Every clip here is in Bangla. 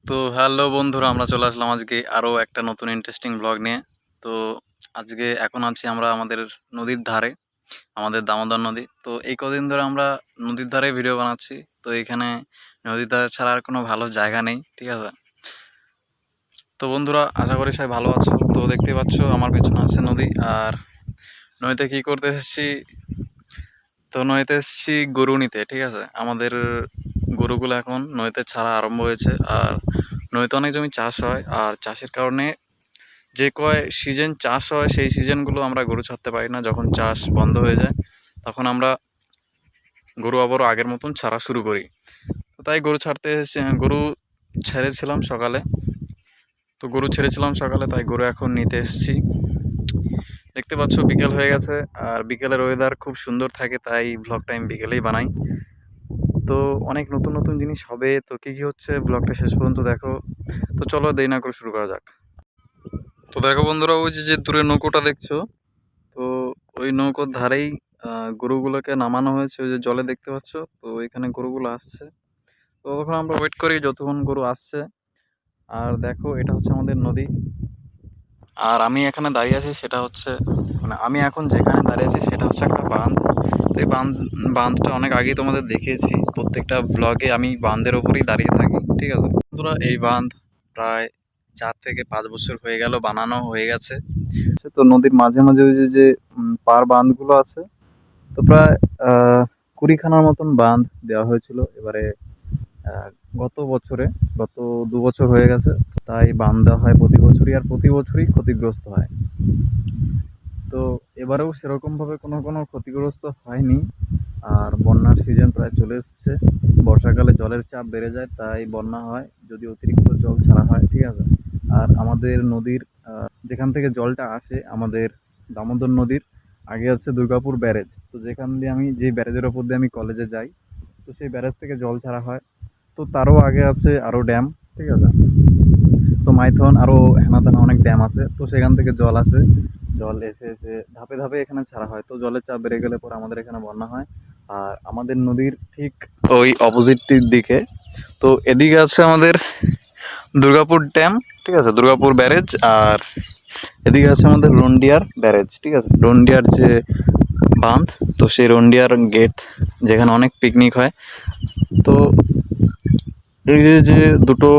তো হ্যালো বন্ধুরা, আমরা চলে আসলাম আজকে আরও একটা নতুন ইন্টারেস্টিং ব্লগ নিয়ে। তো আজকে এখন আছি আমরা আমাদের নদীর ধারে, আমাদের দামোদর নদী। তো এই কদিন ধরে আমরা নদীর ধারে ভিডিও বানাচ্ছি। তো এখানে নদীর ধারে ছাড়া আর কোনো ভালো জায়গা নেই, ঠিক আছে। তো বন্ধুরা, আশা করি সবাই ভালো আছো। তো দেখতে পাচ্ছ আমার পেছনে আছে নদী, আর নদীতে কী করতে এসেছি, তো নদীতে এসেছি গরু নিতে, ঠিক আছে। আমাদের গরুগুলো এখন নদীতে ছাড়া আরম্ভ হয়েছে। আর নদীতে অনেক জমি চাষ হয়, আর চাষের কারণে যে কয় সিজন চাষ হয় সেই সিজনগুলো আমরা গরু ছাড়তে পারি না। যখন চাষ বন্ধ হয়ে যায় তখন আমরা গরু আবারও আগের মতন ছাড়া শুরু করি। তো তাই গরু ছেড়েছিলাম সকালে। তাই গরু এখন নিতে এসেছি। দেখতে পাচ্ছ বিকেল হয়ে গেছে, আর বিকেলের ওয়েদার খুব সুন্দর থাকে, তাই ব্লগটা আমি বিকেলেই বানাই। তো অনেক নতুন নতুন জিনিস হবে। তো কী কী হচ্ছে ব্লগটা শেষ পর্যন্ত দেখো। তো চলো দেরি না করে শুরু করা যাক। তো দেখো বন্ধুরা, ওই যে যে দূরে নৌকোটা দেখছো, তো ওই নৌকোর ধারেই গরুগুলোকে নামানো হয়েছে। ওই যে জলে দেখতে পাচ্ছ, তো এখানে গরুগুলো আসছে। তো তখন আমরা ওয়েট করি যতক্ষণ গরু আসছে। আর দেখো, এটা হচ্ছে আমাদের নদী। আর আমি এখানে দাঁড়িয়ে আছি, সেটা হচ্ছে আমি এখন যেখানে দাঁড়িয়ে আছি সেটা হচ্ছে একটা বাঁধ। তো এই বাঁধটা অনেক আগেই তোমাদের দেখিয়েছি, প্রত্যেকটা ব্লগে আমি বাঁধের ওপরেই দাঁড়িয়ে থাকি, ঠিক আছে বন্ধুরা। এই বাঁধ প্রায় 4 থেকে 5 বছর হয়ে গেল, বানানো হয়ে গেছে। তো নদীর মাঝে মাঝে ওই যে যে পার বাঁধগুলো আছে, তো প্রায় 20খানার মতন বাঁধ দেওয়া হয়েছিল। এবারে আহ, গত বছরে গত 2 বছর হয়ে গেছে, তাই বাঁধ দেওয়া হয় প্রতি বছরই, আর প্রতি বছরই ক্ষতিগ্রস্ত হয়। তো এবারেও সেরকম ভাবে কোনো কোনো ক্ষতিগ্রস্ত হয়নি। আর বন্যার সিজন প্রায় চলে এসেছে। বর্ষাকালে জলের চাপ বেড়ে যায়, তাই বন্যা হয় যদি অতিরিক্ত জল ছাড়া হয়, ঠিক আছে। আর আমাদের নদীর যেখান থেকে জলটা আসে, আমাদের দামোদর নদীর আগে আছে দুর্গাপুর ব্যারেজ। তো যেখান দিয়ে যে ব্যারেজের ওপর দিয়ে আমি কলেজে যাই, তো সেই ব্যারেজ থেকে জল ছাড়া হয়। তো তারও আগে আছে আরও ড্যাম, ঠিক আছে। তো মাইথন আরও হেনা তেনা অনেক ড্যাম আছে, তো সেখান থেকে জল আসে। জল এসে এসে ধাপে ধাপে এখানে ছাড়া হয়। তো জলের চাপ বেড়ে গেলে পরে আমাদের এখানে বন্যা হয়। আর আমাদের নদীর ঠিক ওই অপোজিটটির দিকে, তো এদিকে আছে আমাদের দুর্গাপুর ড্যাম, ঠিক আছে, দুর্গাপুর ব্যারেজ। আর এদিকে আছে আমাদের রন্ডিয়ার ব্যারেজ, ঠিক আছে, রন্ডিয়ার যে বাঁধ। তো সেই রন্ডিয়ার গেট, যেখানে অনেক পিকনিক হয়। তো এই যে যে দুটো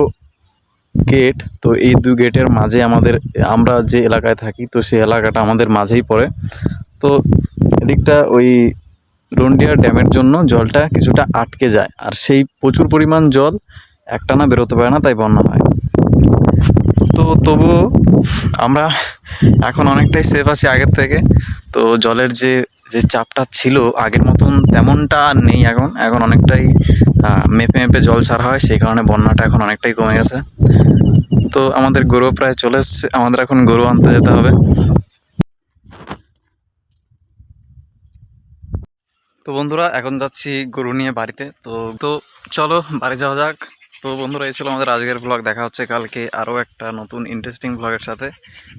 গেট, তো এই দুই গেটের মাঝে আমরা যে এলাকায় থাকি, তো সেই এলাকাটা আমাদের মাঝেই পড়ে। তো এদিকটা ওই রন্ডিয়া ড্যামের জন্য জলটা কিছুটা আটকে যায়, আর সেই প্রচুর পরিমাণ জল একটানা বেরোতে পারে না, তাই বন্যা হয়। তো তবুও আমরা এখন অনেকটাই সেফ আছি আগের থেকে। তো জলের যে যে চাপটা ছিল আগের মতন তেমনটা আর নেই। এখন এখন অনেকটাই মেপে মেপে জল ছাড়া হয়, সেই কারণে বন্যাটা এখন অনেকটাই কমে গেছে। তো আমাদের গরু প্রায় চলে এসছে, আমাদের এখন গরু আনতে যেতে হবে। তো বন্ধুরা, এখন যাচ্ছি গরু নিয়ে বাড়িতে। তো তো চলো বাড়ি যাওয়া যাক। তো বন্ধুরা, এই ছিল আমাদের আজকের ব্লগ। দেখা হচ্ছে কালকে আরও একটা নতুন ইন্টারেস্টিং ব্লগের সাথে।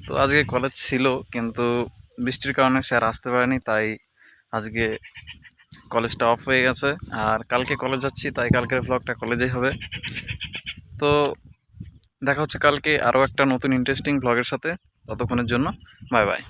তো আজকে কলেজ ছিল, কিন্তু বৃষ্টির কারণে স্যার আসতে পারেনি, তাই আজকে কলেজটা অফ হয়ে গেছে। আর কালকে কলেজ যাচ্ছি, তাই কালকের ব্লগটা কলেজেই হবে। তো দেখা হচ্ছে কালকে আরও একটা নতুন ইন্টারেস্টিং ব্লগের সাথে। ততক্ষণের জন্য বাই বাই।